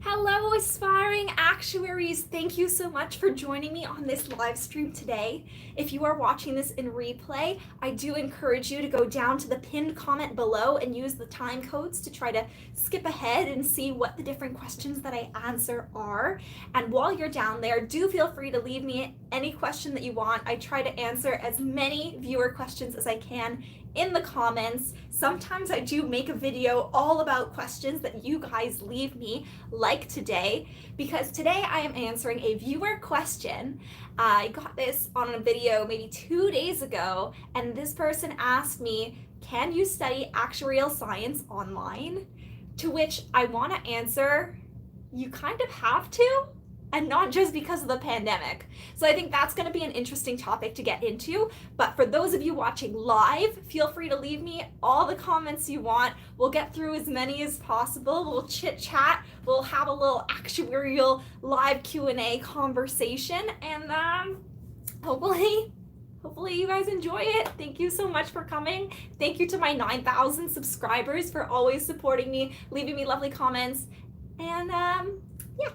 Hello, aspiring actuaries. Thank you so much for joining me on this live stream today. If you are watching this in replay, I do encourage you to go down to the pinned comment below and use the time codes to try to skip ahead and see what the different questions that I answer are. And while you're down there, do feel free to leave me any question that you want. I try to answer as many viewer questions as I can in the comments. Sometimes I do make a video all about questions that you guys leave me, like today, because today I am answering a viewer question. I got this on a video maybe 2 days ago, and this person asked me, can you study actuarial science online? To which I want to answer, you kind of have to. And not just because of the pandemic. So I think that's going to be an interesting topic to get into. But for those of you watching live, feel free to leave me all the comments you want. We'll get through as many as possible. We'll chit chat. We'll have a little actuarial live Q&A conversation. And hopefully you guys enjoy it. Thank you so much for coming. Thank you to my 9,000 subscribers for always supporting me, leaving me lovely comments. And yeah.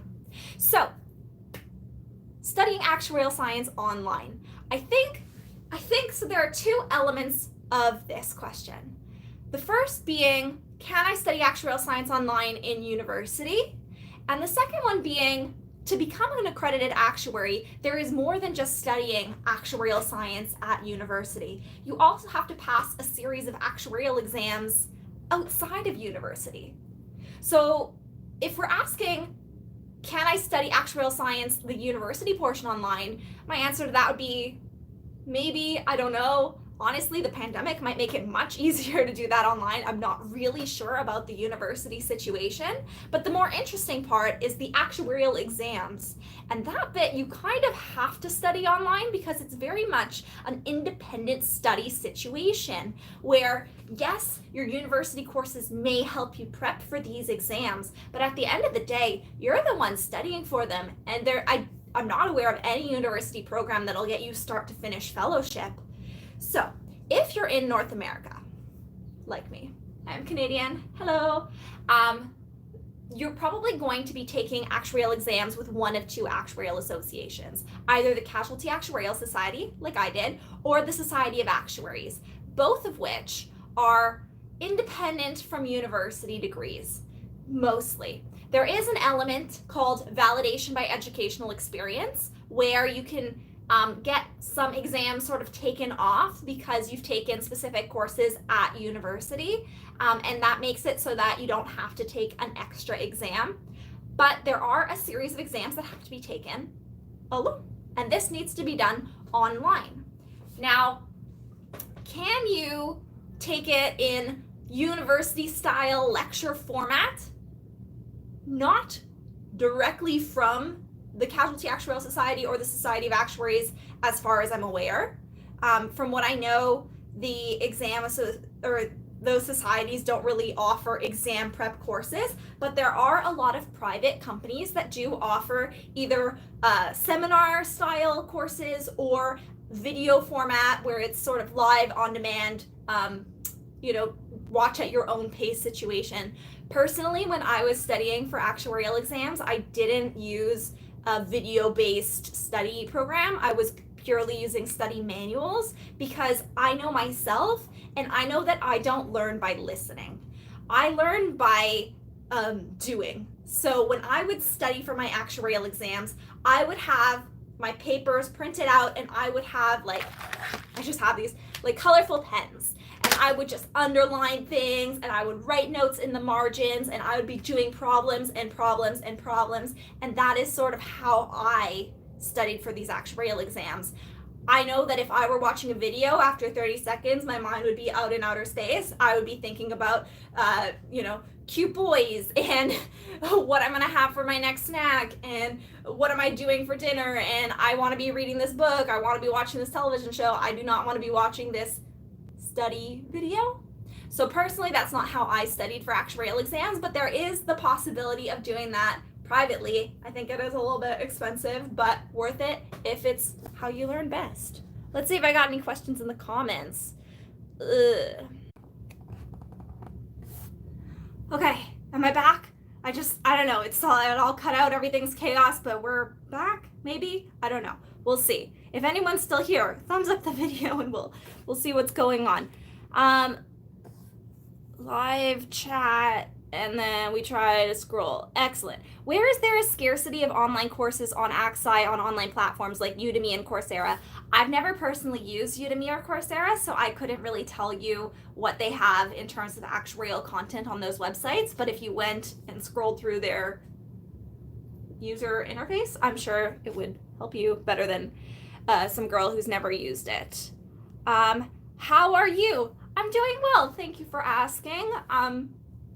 So, studying actuarial science online. I think so there are two elements of this question. The first being, can I study actuarial science online in university? And the second one being, to become an accredited actuary, there is more than just studying actuarial science at university. You also have to pass a series of actuarial exams outside of university. So, if we're asking, can I study actuarial science, the university portion online? My answer to that would be maybe, I don't know. Honestly, the pandemic might make it much easier to do that online. I'm not really sure about the university situation. But the more interesting part is the actuarial exams. And that bit you kind of have to study online because it's very much an independent study situation where, yes, your university courses may help you prep for these exams, but at the end of the day, you're the one studying for them. And I'm not aware of any university program that'll get you start to finish fellowship. So, if you're in North America, like me, I'm Canadian, hello, you're probably going to be taking actuarial exams with one of two actuarial associations, either the Casualty Actuarial Society, like I did, or the Society of Actuaries, both of which are independent from university degrees, mostly. There is an element called validation by educational experience, where you can get some exams sort of taken off because you've taken specific courses at university, and that makes it so that you don't have to take an extra exam. But there are a series of exams that have to be taken alone, and this needs to be done online. Now, can you take it in university style lecture format? Not directly from the Casualty Actuarial Society or the Society of Actuaries, as far as I'm aware. From what I know, the those societies don't really offer exam prep courses, but there are a lot of private companies that do offer either seminar style courses or video format where it's sort of live on demand, watch at your own pace situation. Personally, when I was studying for actuarial exams, I didn't use a video-based study program. I was purely using study manuals because I know myself and I know that I don't learn by listening. I learn by doing. So when I would study for my actuarial exams, I would have my papers printed out and I would have I just have these colorful pens. And I would just underline things and I would write notes in the margins and I would be doing problems and problems and problems. And that is sort of how I studied for these actuarial exams. I know that if I were watching a video after 30 seconds, my mind would be out in outer space. I would be thinking about, cute boys and what I'm gonna have for my next snack and what am I doing for dinner. And I wanna be reading this book. I wanna be watching this television show. I do not wanna be watching this study video. So personally, that's not how I studied for actuarial exams, but there is the possibility of doing that privately. I think it is a little bit expensive, but worth it if it's how you learn best. Let's see if I got any questions in the comments. Okay, am I back? I don't know. It all cut out. Everything's chaos, but we're back. Maybe, I don't know. We'll see. If anyone's still here, thumbs up the video, and we'll see what's going on. Live chat, and then we try to scroll. Excellent. Where is there a scarcity of online courses on Axi on online platforms like Udemy and Coursera? I've never personally used Udemy or Coursera, so I couldn't really tell you what they have in terms of actuarial content on those websites, but if you went and scrolled through their user interface, I'm sure it would help you better than some girl who's never used it. How are you? I'm doing well. Thank you for asking.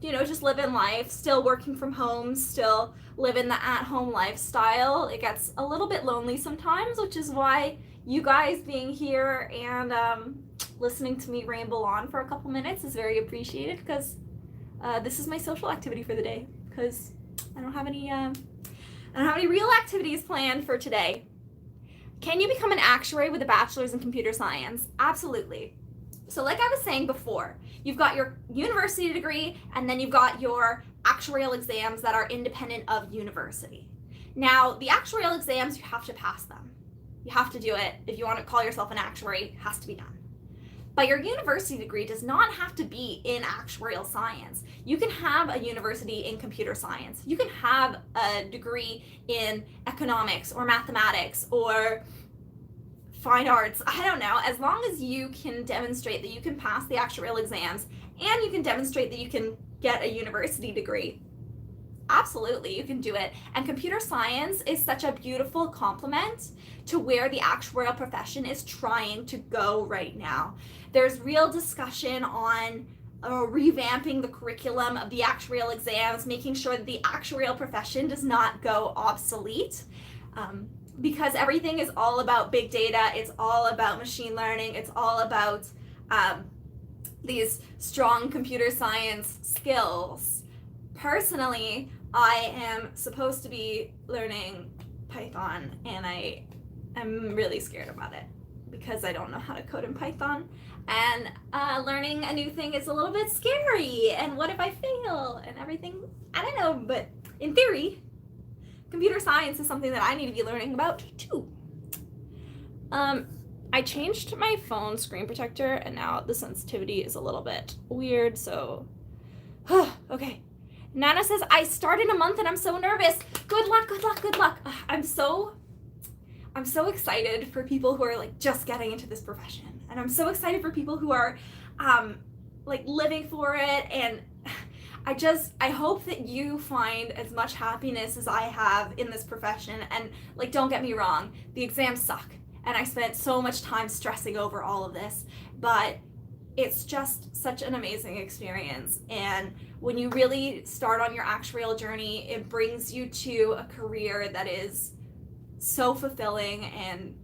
Just living life, still working from home, still living the at-home lifestyle. It gets a little bit lonely sometimes, which is why you guys being here and listening to me ramble on for a couple minutes is very appreciated, because this is my social activity for the day, because I don't have any real activities planned for today. Can you become an actuary with a bachelor's in computer science? Absolutely. So like I was saying before, you've got your university degree, and then you've got your actuarial exams that are independent of university. Now, the actuarial exams, you have to pass them. You have to do it. If you want to call yourself an actuary, it has to be done. But your university degree does not have to be in actuarial science. You can have a university in computer science. You can have a degree in economics or mathematics or fine arts, I don't know, as long as you can demonstrate that you can pass the actuarial exams and you can demonstrate that you can get a university degree. Absolutely, you can do it. And computer science is such a beautiful complement to where the actuarial profession is trying to go right now. There's real discussion on revamping the curriculum of the actuarial exams, making sure that the actuarial profession does not go obsolete. Because everything is all about big data, it's all about machine learning, it's all about these strong computer science skills. Personally, I am supposed to be learning Python, and I am really scared about it because I don't know how to code in Python, and learning a new thing is a little bit scary, and what if I fail and everything? I don't know, but in theory, computer science is something that I need to be learning about too. I changed my phone screen protector, and now the sensitivity is a little bit weird, so okay. Nana says, I start in a month and I'm so nervous. Good luck, good luck, good luck. I'm so excited for people who are like just getting into this profession, and I'm so excited for people who are like living for it, and I hope that you find as much happiness as I have in this profession. And like, don't get me wrong, the exams suck, and I spent so much time stressing over all of this, but it's just such an amazing experience. And when you really start on your actuarial journey, it brings you to a career that is so fulfilling, and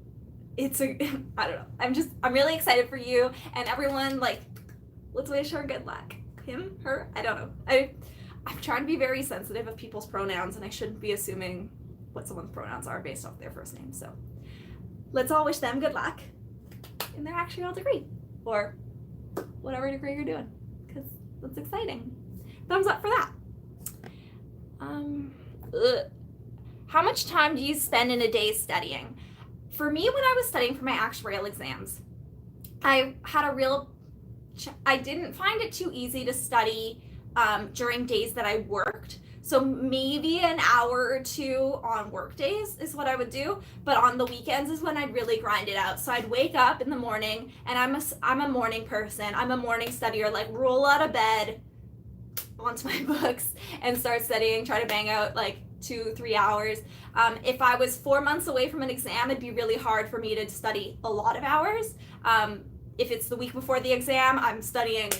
it's I don't know. I'm really excited for you and everyone. Like, let's wish her good luck. Him, her, I don't know. I'm trying to be very sensitive of people's pronouns, and I shouldn't be assuming what someone's pronouns are based off their first name. So let's all wish them good luck in their actuarial degree, or whatever degree you're doing, because that's exciting. Thumbs up for that. How much time do you spend in a day studying? For me, when I was studying for my actuarial exams, I didn't find it too easy to study during days that I worked. So maybe an hour or two on work days is what I would do, but on the weekends is when I'd really grind it out. So I'd wake up in the morning, and I'm a morning person. I'm a morning studier. Like, roll out of bed onto my books and start studying, try to bang out like 2-3 hours. If I was 4 months away from an exam, it'd be really hard for me to study a lot of hours. If it's the week before the exam, I'm studying.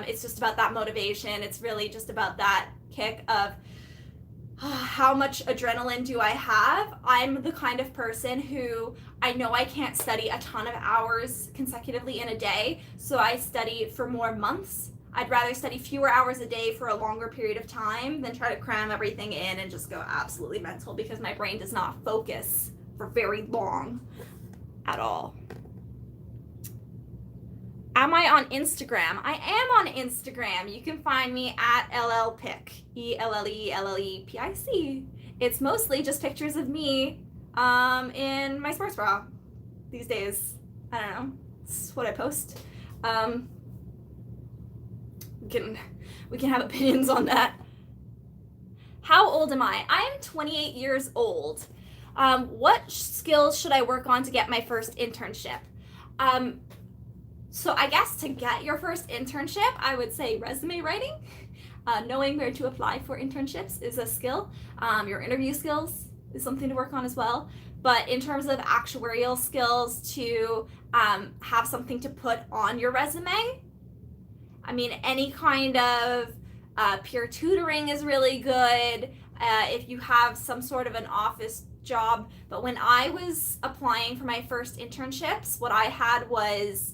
It's just about that motivation. It's really just about that kick of how much adrenaline do I have? I'm the kind of person who, I know I can't study a ton of hours consecutively in a day, so I study for more months. I'd rather study fewer hours a day for a longer period of time than try to cram everything in and just go absolutely mental, because my brain does not focus for very long at all. Am I on Instagram? I am on Instagram. You can find me at LLPic, ELLELLEPIC. It's mostly just pictures of me in my sports bra these days. I don't know. It's what I post. We can have opinions on that. How old am I? I am 28 years old. What skills should I work on to get my first internship? So I guess to get your first internship, I would say resume writing. Knowing where to apply for internships is a skill. Your interview skills is something to work on as well. But in terms of actuarial skills to have something to put on your resume, I mean, any kind of peer tutoring is really good if you have some sort of an office job. But when I was applying for my first internships, what I had was,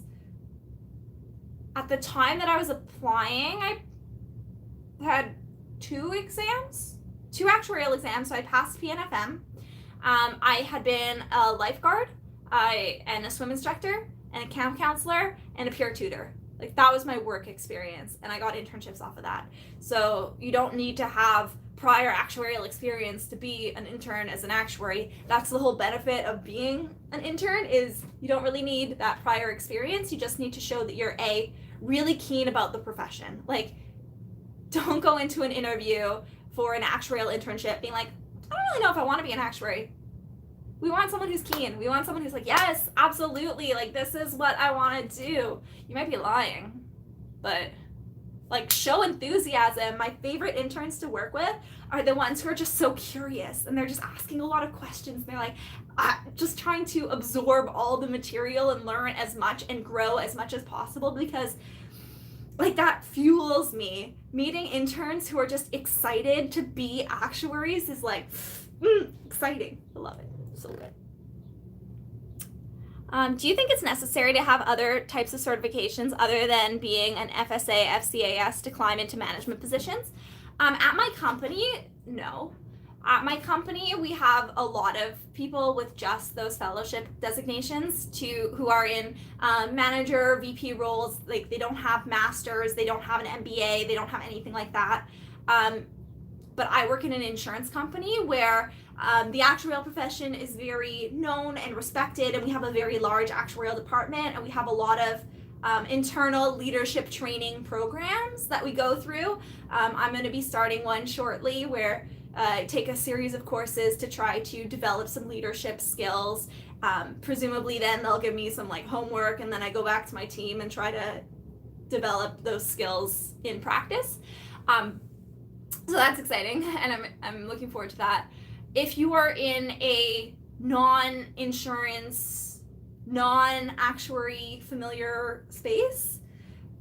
at the time that I was applying, I had two actuarial exams, so I passed PNFM. I had been a lifeguard and a swim instructor and a camp counselor and a peer tutor. Like, that was my work experience, and I got internships off of that. So you don't need to have prior actuarial experience to be an intern as an actuary. That's the whole benefit of being an intern, is you don't really need that prior experience. You just need to show that you're really keen about the profession. Like, don't go into an interview for an actuarial internship being like, I don't really know if I want to be an actuary. We want someone who's keen. We want someone who's like, yes, absolutely, like, this is what I want to do. You might be lying, but like, show enthusiasm. My favorite interns to work with are the ones who are just so curious, and they're just asking a lot of questions. They're like just trying to absorb all the material and learn as much and grow as much as possible, because like, that fuels me. Meeting interns who are just excited to be actuaries is like exciting. I love it. So good. Do you think it's necessary to have other types of certifications other than being an FSA, FCAS to climb into management positions? At my company, no. At my company, we have a lot of people with just those fellowship designations who are in manager, VP roles. Like, they don't have masters, they don't have an MBA, they don't have anything like that. But I work in an insurance company where the actuarial profession is very known and respected, and we have a very large actuarial department, and we have a lot of internal leadership training programs that we go through. I'm going to be starting one shortly where I take a series of courses to try to develop some leadership skills. Presumably then they'll give me some like homework, and then I go back to my team and try to develop those skills in practice. So that's exciting, and I'm looking forward to that. If you are in a non-insurance, non-actuary familiar space,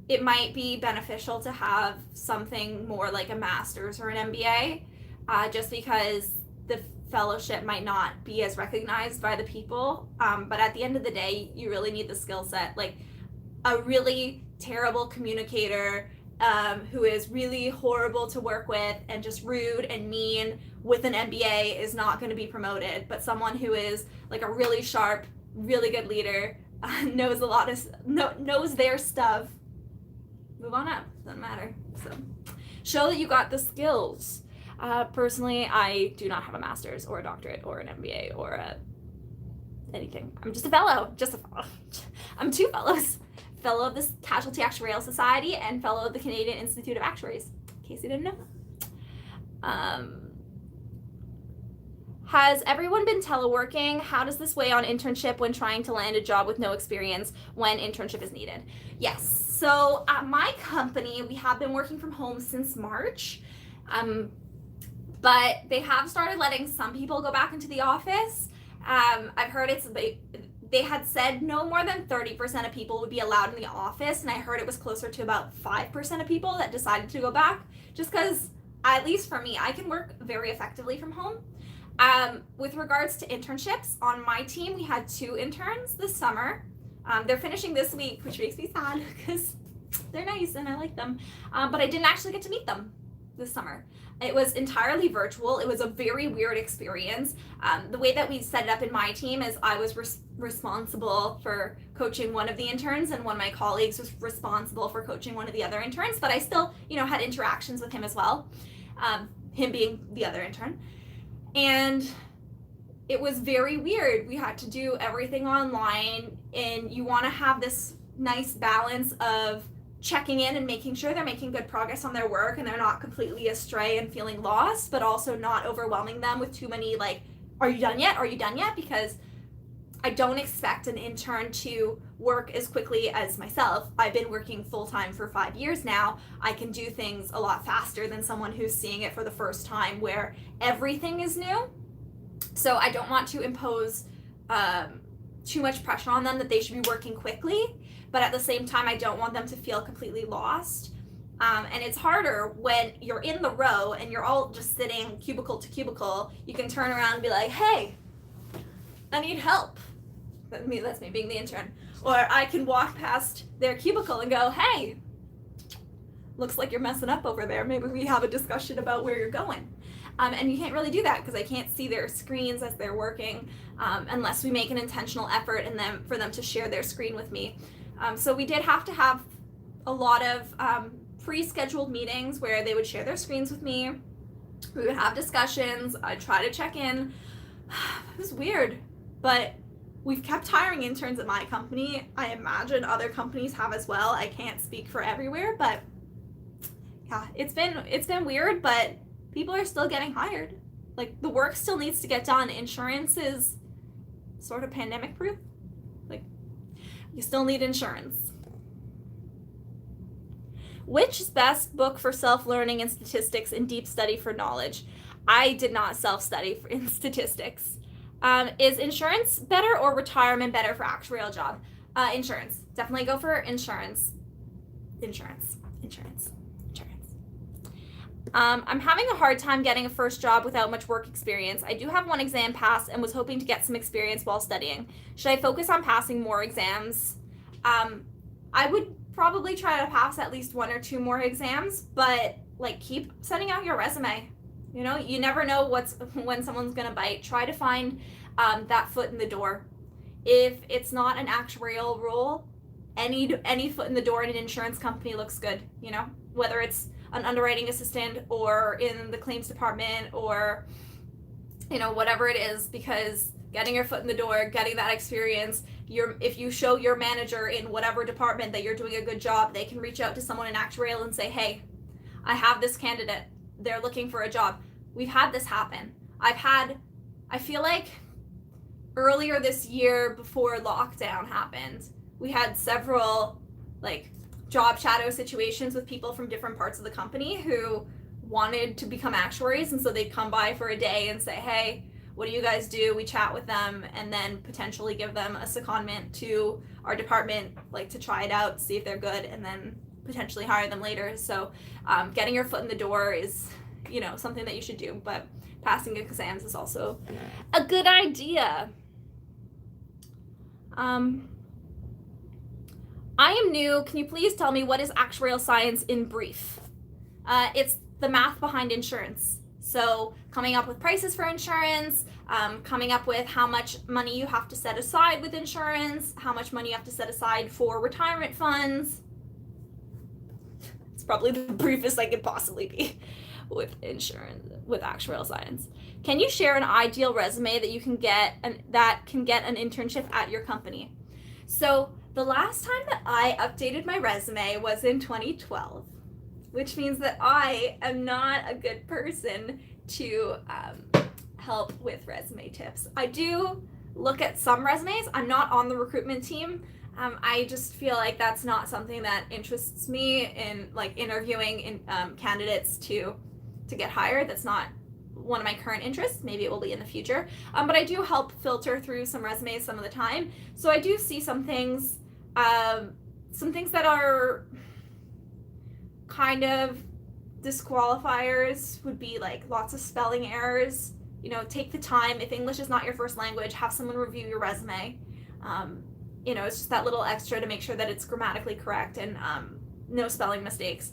it might be beneficial to have something more like a master's or an MBA, just because the fellowship might not be as recognized by the people. But at the end of the day, you really need the skill set. Like, a really terrible communicator who is really horrible to work with and just rude and mean with an MBA is not going to be promoted. But someone who is like a really sharp, really good leader, knows a lot of knows their stuff, move on up. Doesn't matter. So show that you got the skills. Personally, I do not have a master's or a doctorate or an MBA or anything. I'm just a fellow. I'm two fellows. Fellow of the Casualty Actuarial Society and fellow of the Canadian Institute of Actuaries, in case you didn't know. Has everyone been teleworking? How does this weigh on internship when trying to land a job with no experience when internship is needed? Yes, so at my company, we have been working from home since March, but they have started letting some people go back into the office. I've heard they had said no more than 30% of people would be allowed in the office, and I heard it was closer to about 5% of people that decided to go back, just because, at least for me, I can work very effectively from home. With regards to internships, on my team, we had 2 interns this summer. They're finishing this week, which makes me sad because they're nice and I like them, but I didn't actually get to meet them. this summer. It was entirely virtual. It was a very weird experience. The way that we set it up in my team is I was responsible for coaching one of the interns, and one of my colleagues was responsible for coaching one of the other interns, but I still, had interactions with him as well, him being the other intern. And it was very weird. We had to do everything online, and you want to have this nice balance of checking in and making sure they're making good progress on their work and they're not completely astray and feeling lost, but also not overwhelming them with too many are you done yet? Are you done yet? Because I don't expect an intern to work as quickly as myself. I've been working full-time for 5 years now. I can do things a lot faster than someone who's seeing it for the first time where everything is new. So I don't want to impose too much pressure on them that they should be working quickly, but at the same time, I don't want them to feel completely lost. And it's harder when you're in the row and you're all just sitting cubicle to cubicle. You can turn around and be like, hey, I need help. That's me being the intern. Or I can walk past their cubicle and go, hey, looks like you're messing up over there. Maybe we have a discussion about where you're going. And you can't really do that because I can't see their screens as they're working unless we make an intentional effort for them to share their screen with me. So we did have to have a lot of pre-scheduled meetings where they would share their screens with me. We would have discussions. I'd try to check in. It was weird, but we've kept hiring interns at my company. I imagine other companies have as well. I can't speak for everywhere, but yeah, it's been weird, but people are still getting hired. The work still needs to get done. Insurance is sort of pandemic proof. You still need insurance. Which is best book for self-learning in statistics and deep study for knowledge? I did not self-study in statistics. Is insurance better or retirement better for actuarial job? Insurance. Definitely go for insurance. Insurance. I'm having a hard time getting a first job without much work experience. I do have one exam passed and was hoping to get some experience while studying. Should I focus on passing more exams? I would probably try to pass at least 1 or 2 more exams, but keep sending out your resume. You never know when someone's gonna bite. Try to find that foot in the door. If it's not an actuarial role, any foot in the door in an insurance company looks good. Whether it's an underwriting assistant or in the claims department or whatever it is, because getting your foot in the door, getting that experience, if you show your manager in whatever department that you're doing a good job, they can reach out to someone in Actuarial and say, hey, I have this candidate, they're looking for a job. We've had this happen. I feel like earlier this year before lockdown happened, we had several job shadow situations with people from different parts of the company who wanted to become actuaries, and so they'd come by for a day and say, hey, what do you guys do? We chat with them and then potentially give them a secondment to our department, to try it out, see if they're good, and then potentially hire them later. So getting your foot in the door is something that you should do, but passing exams is also a good idea. I am new. Can you please tell me what is actuarial science in brief? It's the math behind insurance. So coming up with prices for insurance, coming up with how much money you have to set aside with insurance, how much money you have to set aside for retirement funds. It's probably the briefest I could possibly be with insurance, with actuarial science. Can you share an ideal resume that you can get that can get an internship at your company? So the last time that I updated my resume was in 2012, which means that I am not a good person to help with resume tips. I do look at some resumes. I'm not on the recruitment team. I just feel like that's not something that interests me in interviewing candidates to get hired. That's not one of my current interests. Maybe it will be in the future. But I do help filter through some resumes some of the time. So I do see some things that are kind of disqualifiers would be lots of spelling errors. Take the time. If English is not your first language, have someone review your resume. It's just that little extra to make sure that it's grammatically correct and no spelling mistakes.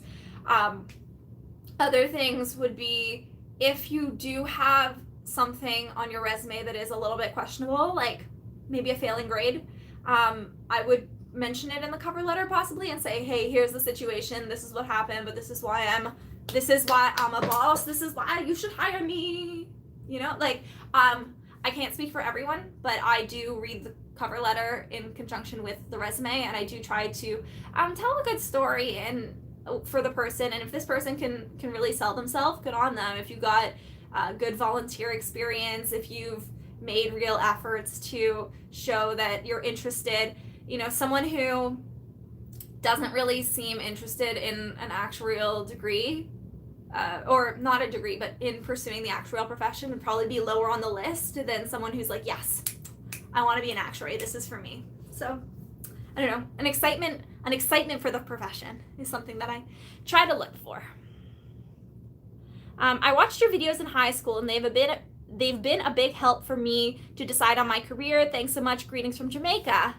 Other things would be if you do have something on your resume that is a little bit questionable, like maybe a failing grade, I would mention it in the cover letter possibly and say, hey, here's the situation, this is what happened, but this is why I'm a boss, this is why you should hire me. You know, like, I can't speak for everyone, but I do read the cover letter in conjunction with the resume, and I do try to tell a good story and for the person, and if this person can really sell themselves, good on them. If you got good volunteer experience, if you've made real efforts to show that you're interested, you know, someone who doesn't really seem interested in an actuarial degree, or not a degree, but in pursuing the actuarial profession would probably be lower on the list than someone who's like, yes, I want to be an actuary, this is for me. So I don't know, an excitement for the profession is something that I try to look for. I watched your videos in high school, and they've been a big help for me to decide on my career. Thanks so much. Greetings from Jamaica.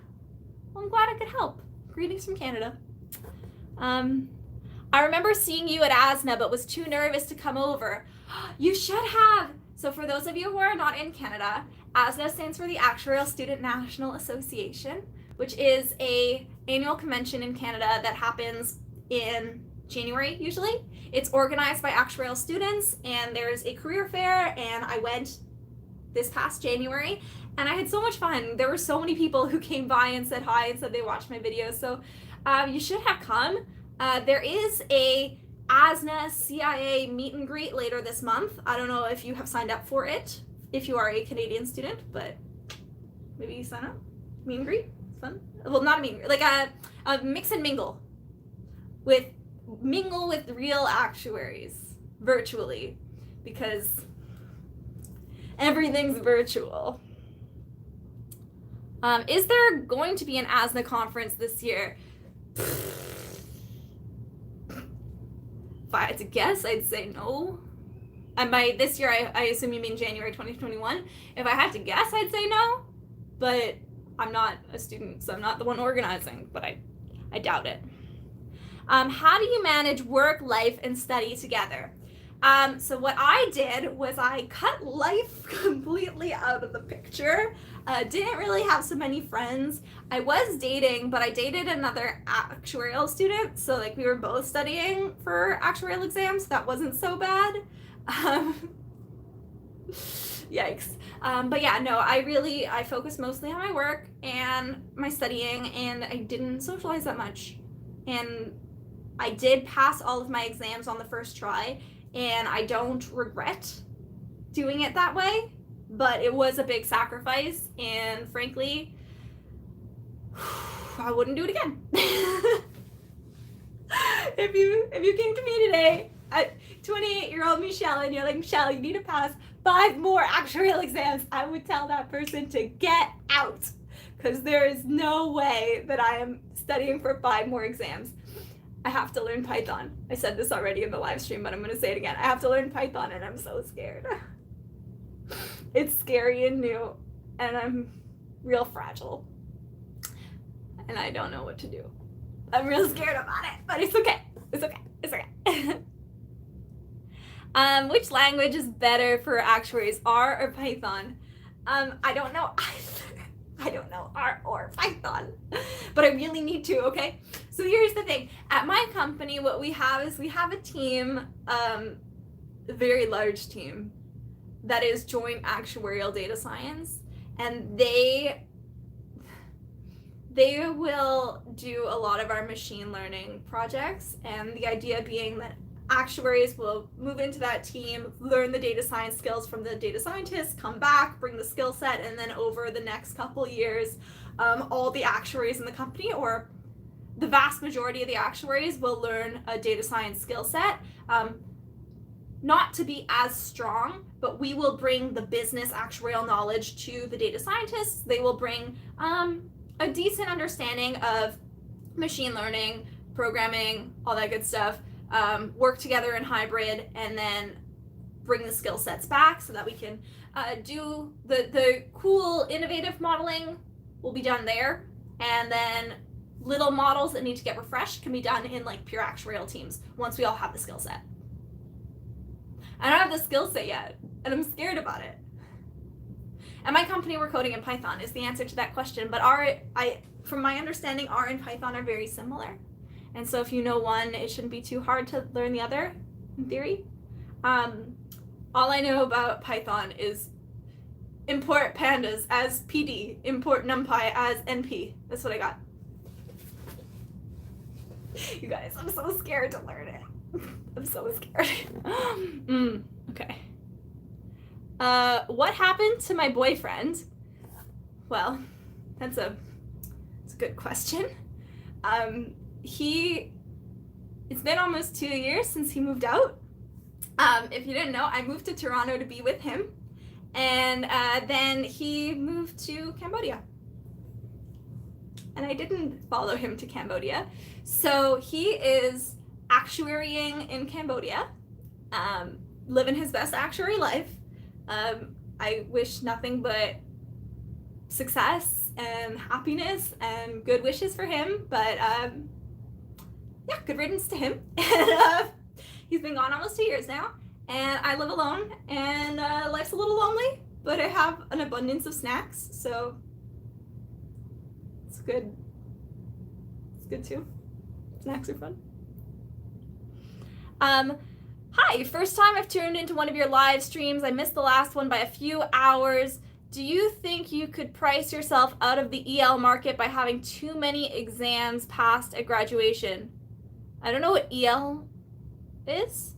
Well, I'm glad I could help. Greetings from Canada. I remember seeing you at ASNA, but was too nervous to come over. You should have. So for those of you who are not in Canada, ASNA stands for the Actuarial Student National Association, which is a annual convention in Canada that happens in January usually. It's organized by actuarial students, and there's a career fair, and I went this past January, and I had so much fun. There were so many people who came by and said hi and said they watched my videos, so you should have come. There is a ASNA CIA meet and greet later this month. I don't know if you have signed up for it, if you are a Canadian student, but maybe you sign up. Meet and greet, it's fun. Well, not a meet and greet, like a mix and mingle with real actuaries virtually, because everything's virtual. Is there going to be an ASNA conference this year? If I had to guess, I'd say no. And by this year, I assume you mean January 2021. If I had to guess, I'd say no. But I'm not a student, so I'm not the one organizing, but I doubt it. How do you manage work, life, and study together? So what I did was I cut life completely out of the picture. Didn't really have so many friends. I was dating, but I dated another actuarial student, so like we were both studying for actuarial exams. That wasn't so bad. Yikes. But yeah, no, I focused mostly on my work and my studying, and I didn't socialize that much. And I did pass all of my exams on the first try, and I don't regret doing it that way, but it was a big sacrifice, and frankly, I wouldn't do it again. If you came to me today at 28-year-old Michelle and you're like, Michelle, you need to pass 5 more actuarial exams, I would tell that person to get out, because there is no way that I am studying for 5 more exams. I have to learn Python. I said this already in the live stream, but I'm going to say it again. I have to learn Python, and I'm so scared. It's scary and new, and I'm real fragile, and I don't know what to do. I'm real scared about it, but it's okay. It's okay. It's okay. Which language is better for actuaries, R or Python? I don't know either. I don't know R or Python, but I really need to, okay? So here's the thing. At my company, what we have is we have a team, a very large team, that is joint actuarial data science, and they will do a lot of our machine learning projects, and the idea being that actuaries will move into that team, learn the data science skills from the data scientists, come back, bring the skill set, and then over the next couple years, all the actuaries in the company, or the vast majority of the actuaries, will learn a data science skill set. Not to be as strong, but we will bring the business actuarial knowledge to the data scientists. They will bring a decent understanding of machine learning, programming, all that good stuff, work together in hybrid, and then bring the skill sets back so that we can do the cool, innovative modeling will be done there. And then little models that need to get refreshed can be done in like pure actuarial teams once we all have the skill set. I don't have the skill set yet, and I'm scared about it. At my company, we're coding in Python is the answer to that question, but from my understanding, R and Python are very similar. And so if you know one, it shouldn't be too hard to learn the other, in theory. All I know about Python is import pandas as PD, import numpy as NP. That's what I got. You guys, I'm so scared to learn it. I'm so scared. Okay. What happened to my boyfriend? Well, that's a good question. It's been almost 2 years since he moved out. If you didn't know, I moved to Toronto to be with him, and then he moved to Cambodia. And I didn't follow him to Cambodia. So he is actuarying in Cambodia, living his best actuary life. I wish nothing but success and happiness and good wishes for him, but yeah, good riddance to him. And he's been gone almost 2 years now, and I live alone, and life's a little lonely, but I have an abundance of snacks, so it's good. It's good too. Snacks are fun. Hi, first time I've tuned into one of your live streams. I missed the last one by a few hours. Do you think you could price yourself out of the EL market by having too many exams passed at graduation? I don't know what EL is,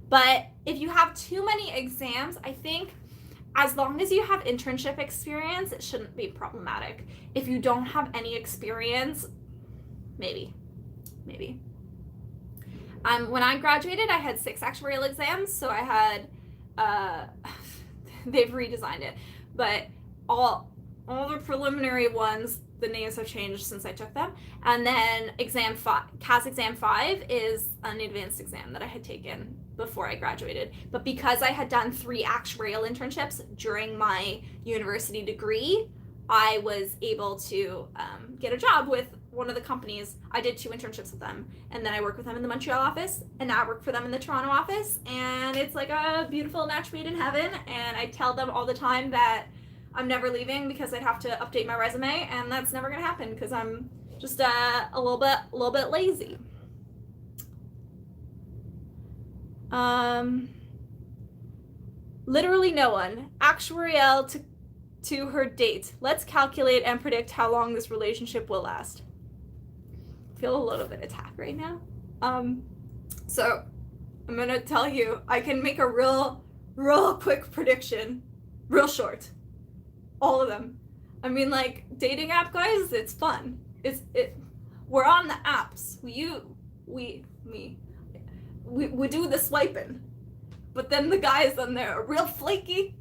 but if you have too many exams, I think as long as you have internship experience, it shouldn't be problematic. If you don't have any experience, maybe. When I graduated, I had 6 actuarial exams, so I had, they've redesigned it, but all the preliminary ones, the names have changed since I took them, and then CAS exam 5 is an advanced exam that I had taken before I graduated, but because I had done 3 actuarial internships during my university degree, I was able to get a job with one of the companies. I did 2 internships with them, and then I worked with them in the Montreal office, and now I work for them in the Toronto office, and it's like a beautiful match made in heaven. And I tell them all the time that I'm never leaving because I'd have to update my resume, and that's never gonna happen because I'm just a little bit lazy. Literally no one. Actuarial to her date. Let's calculate and predict how long this relationship will last. Feel a little bit attacked right now. So I'm gonna tell you, I can make a real quick prediction, real short. All of them. I mean, like, dating app guys, it's fun. We're on the apps. We do the swiping, but then the guys on there are real flaky.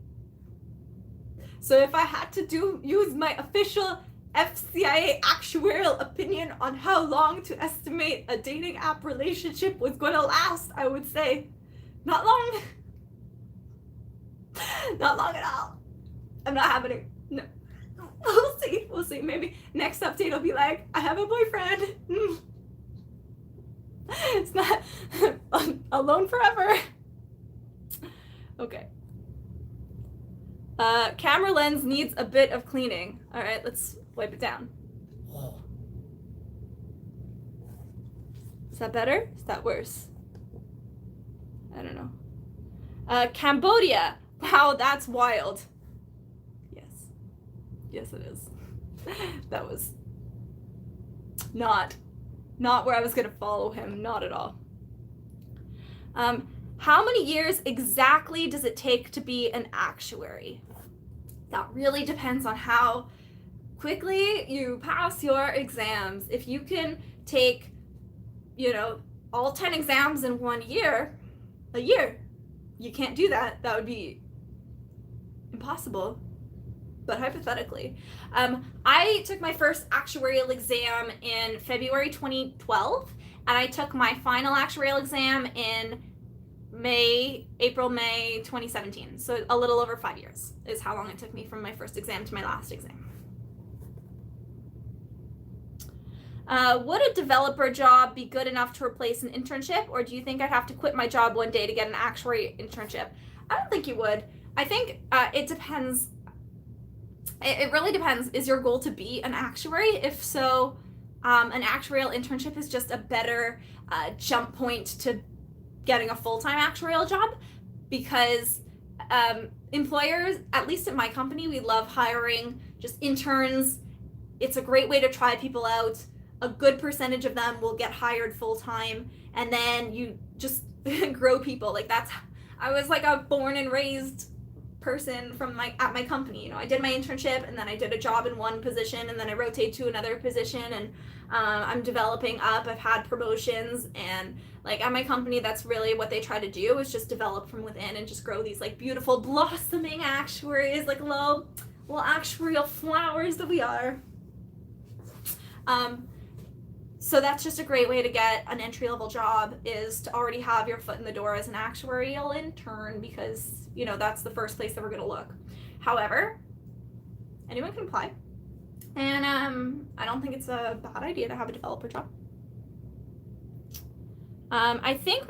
So if I had to use my official FCAS actuarial opinion on how long to estimate a dating app relationship was going to last, I would say not long. Not long at all. I'm not having it. No. We'll see. Maybe next update will be like, I have a boyfriend. It's not alone forever. Okay. Camera lens needs a bit of cleaning. All right, let's wipe it down. Is that better? Is that worse? I don't know. Cambodia. Wow, that's wild. Yes, it is. That was not where I was gonna follow him, not at all. How many years exactly does it take to be an actuary? That really depends on how quickly you pass your exams. If you can take, all 10 exams in 1 year, a year, you can't do that. That would be impossible. But hypothetically, I took my first actuarial exam in February 2012, and I took my final actuarial exam in April, May 2017. So a little over 5 years is how long it took me from my first exam to my last exam. Would a developer job be good enough to replace an internship, or do you think I'd have to quit my job one day to get an actuary internship? I don't think you would. I think it depends. It really depends. Is your goal to be an actuary? If so, an actuarial internship is just a better jump point to getting a full-time actuarial job, because employers, at least at my company, we love hiring just interns. It's a great way to try people out. A good percentage of them will get hired full-time, and then you just grow people. Like, that's, I was like a born and raised person at my company. You know, I did my internship, and then I did a job in one position, and then I rotate to another position, and I'm developing up. I've had promotions, and like at my company, that's really what they try to do, is just develop from within and just grow these like beautiful blossoming actuaries, like little actuarial flowers that we are. So that's just a great way to get an entry-level job, is to already have your foot in the door as an actuarial intern, because, you know, that's the first place that we're going to look. However, anyone can apply. And I don't think it's a bad idea to have a developer job. I think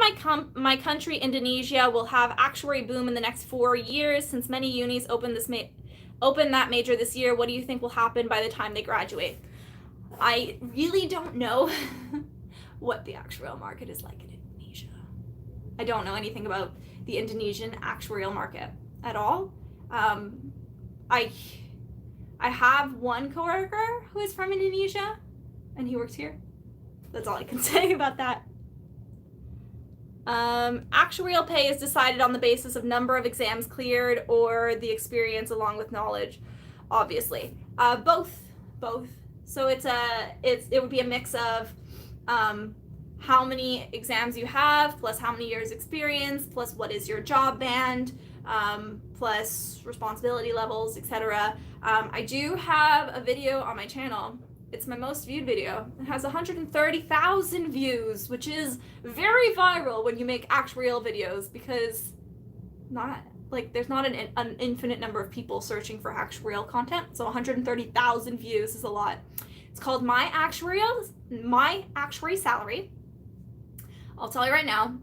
my country, Indonesia, will have actuary boom in the next 4 years, since many unis open that major this year. What do you think will happen by the time they graduate? I really don't know what the actuarial market is like in Indonesia. I don't know anything about the Indonesian actuarial market at all. I have one coworker who is from Indonesia, and he works here. That's all I can say about that. Actuarial pay is decided on the basis of number of exams cleared or the experience along with knowledge, obviously. Both. So it would be a mix of how many exams you have, plus how many years experience, plus what is your job band, plus responsibility levels, etc. I do have a video on my channel. It's my most viewed video. It has 130,000 views, which is very viral when you make actuarial videos, because there's not an infinite number of people searching for actuarial content, so 130,000 views is a lot. It's called My Actuary Salary. I'll tell you right now,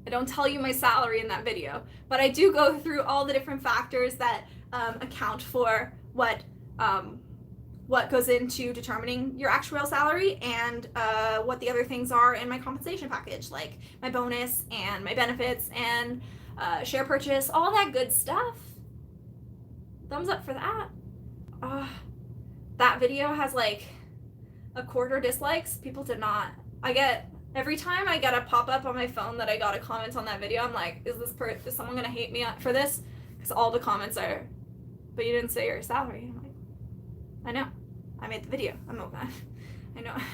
I don't tell you my salary in that video, but I do go through all the different factors that account for what goes into determining your actuarial salary, and what the other things are in my compensation package, like my bonus and my benefits and share purchase, all that good stuff. Thumbs up for that. That video has like a quarter dislikes. People did not. Every time I get a pop-up on my phone that I got a comment on that video, I'm like, is someone gonna hate me for this? Because all the comments are, but you didn't say your salary. I'm like, I know, I made the video. I know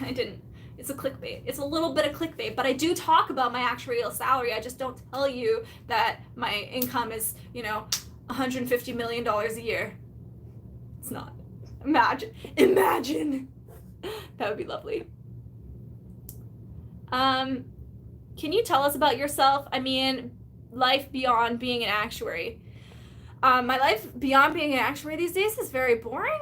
I didn't. It's a clickbait. It's a little bit of clickbait, but I do talk about my actuarial salary. I just don't tell you that my income is, $150 million a year. It's not. Imagine. That would be lovely. Can you tell us about yourself? I mean, life beyond being an actuary. My life beyond being an actuary these days is very boring.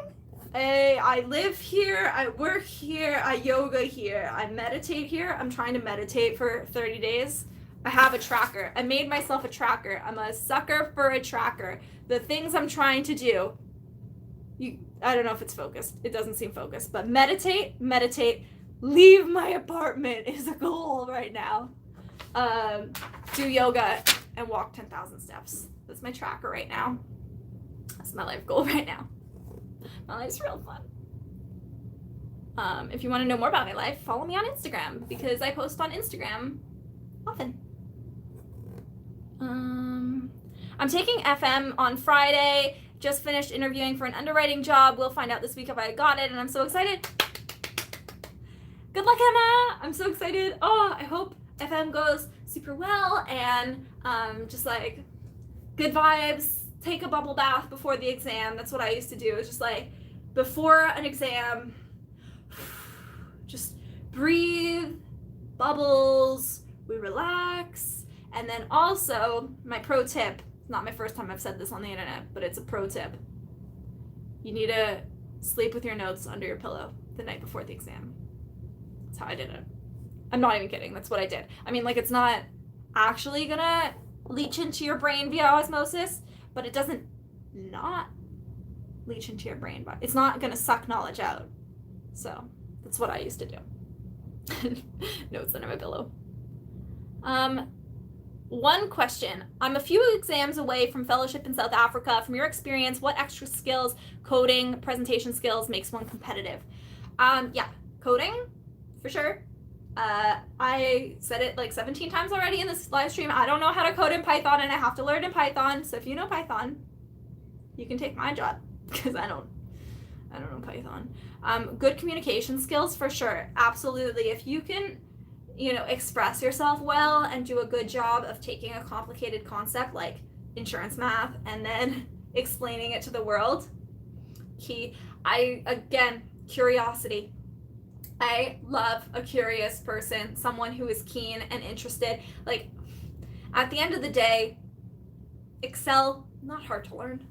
I live here, I work here, I yoga here, I meditate here. I'm trying to meditate for 30 days. I have a tracker. I made myself a tracker. I'm a sucker for a tracker. The things I'm trying to do, I don't know if it's focused. It doesn't seem focused, but meditate, leave my apartment is a goal right now. Do yoga and walk 10,000 steps. That's my tracker right now. That's my life goal right now. My life's real fun. If you want to know more about my life, follow me on Instagram, because I post on Instagram often. I'm taking FM on Friday. Just finished interviewing for an underwriting job. We'll find out this week if I got it, and I'm so excited. Good luck, Emma. I'm so excited. I hope FM goes super well, and just like good vibes. Take a bubble bath before the exam. That's what I used to do. It's just like before an exam, just breathe, bubbles, we relax. And then also, my pro tip, it's not my first time I've said this on the internet, but it's a pro tip. You need to sleep with your notes under your pillow the night before the exam. That's how I did it. I'm not even kidding. That's what I did. I mean, like, it's not actually gonna leach into your brain via osmosis, but it doesn't not leach into your brain, but it's not gonna suck knowledge out. So that's what I used to do. Notes under my pillow. One question. I'm a few exams away from fellowship in South Africa. From your experience, what extra skills, coding, presentation skills makes one competitive? Yeah, coding, for sure. I said it like 17 times already in this live stream. I don't know how to code in Python, and I have to learn in Python. So if you know Python, you can take my job, because I don't know Python. Good communication skills, for sure. Absolutely. If you can, express yourself well and do a good job of taking a complicated concept like insurance math and then explaining it to the world, key. Curiosity. I love a curious person, someone who is keen and interested. Like, at the end of the day, Excel, not hard to learn.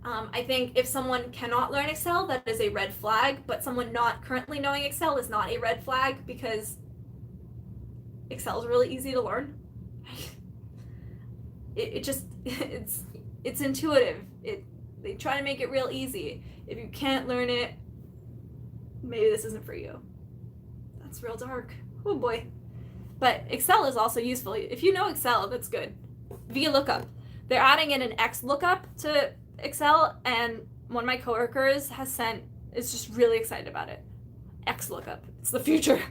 I think if someone cannot learn Excel, that is a red flag, but someone not currently knowing Excel is not a red flag, because Excel is really easy to learn. It's intuitive. They try to make it real easy. If you can't learn it, maybe this isn't for you. That's real dark. Oh boy. But Excel is also useful. If you know Excel, that's good. VLOOKUP. They're adding in an XLOOKUP to Excel, and one of my coworkers is just really excited about it. XLOOKUP. It's the future.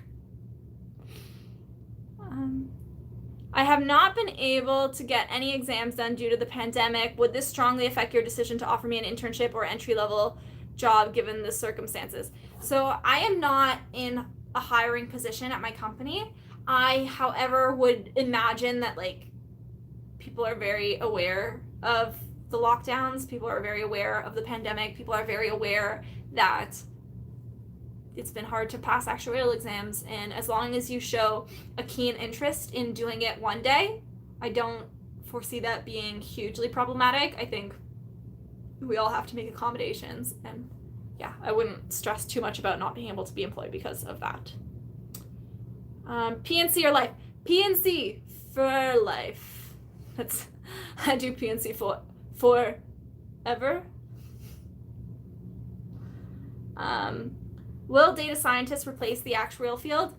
I have not been able to get any exams done due to the pandemic. Would this strongly affect your decision to offer me an internship or entry-level job given the circumstances? So I am not in a hiring position at my company. I, however, would imagine that people are very aware of the lockdowns. People are very aware of the pandemic. People are very aware that it's been hard to pass actuarial exams, and as long as you show a keen interest in doing it one day, I don't foresee that being hugely problematic. I think we all have to make accommodations, and yeah, I wouldn't stress too much about not being able to be employed because of that. PNC or life? PNC for life. I do PNC forever. Will data scientists replace the actuarial field?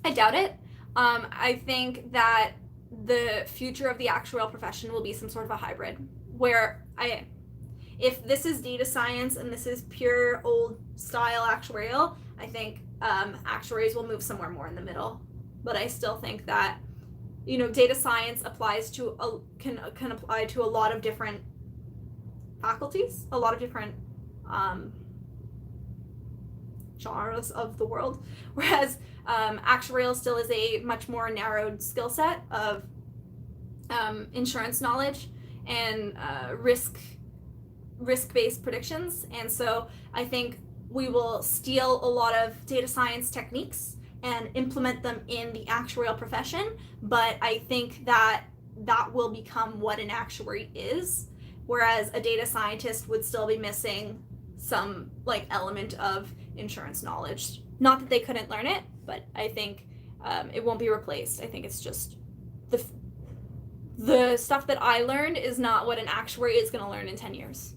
I doubt it. I think that the future of the actuarial profession will be some sort of a hybrid, where if this is data science and this is pure old style actuarial, I think actuaries will move somewhere more in the middle. But I still think that data science can apply to a lot of different faculties, a lot of different genres of the world, whereas actuarial still is a much more narrowed skill set of insurance knowledge and risk-based predictions. And so I think we will steal a lot of data science techniques and implement them in the actuarial profession, but I think that will become what an actuary is, whereas a data scientist would still be missing some element of insurance knowledge. Not that they couldn't learn it, but I think it won't be replaced. I think it's just the stuff that I learned is not what an actuary is going to learn in 10 years.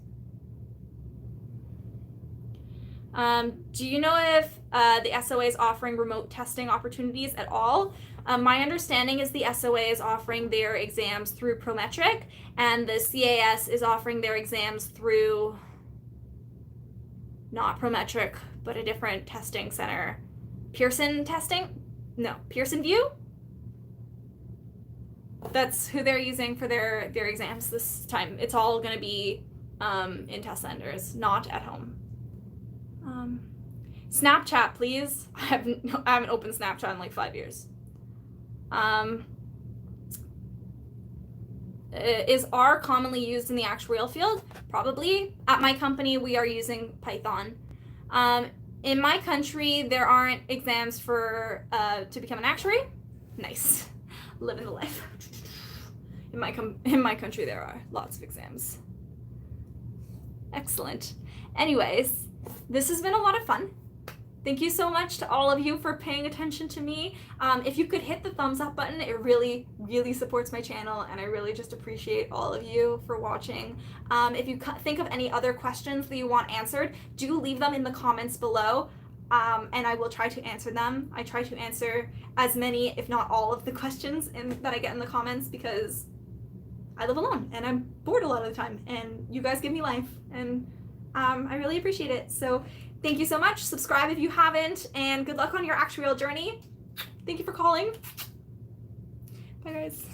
Do you know if the SOA is offering remote testing opportunities at all? My understanding is the SOA is offering their exams through Prometric, and the CAS is offering their exams through not Prometric, but a different testing center. Pearson View? That's who they're using for their exams this time. It's all going to be in test centers, not at home. Snapchat, please. I haven't opened Snapchat in 5 years. Is R commonly used in the actuarial field? Probably. At my company, we are using Python. In my country, there aren't exams for to become an actuary. Nice. Living the life. In my country, there are lots of exams. Excellent. Anyways, this has been a lot of fun. Thank you so much to all of you for paying attention to me. If you could hit the thumbs up button, it really, really supports my channel, and I really just appreciate all of you for watching. If you think of any other questions that you want answered, do leave them in the comments below, and I will try to answer them. I try to answer as many, if not all, of the questions that I get in the comments, because I live alone and I'm bored a lot of the time, and you guys give me life, and I really appreciate it. So thank you so much. Subscribe if you haven't, and good luck on your actuarial journey. Thank you for calling. Bye, guys.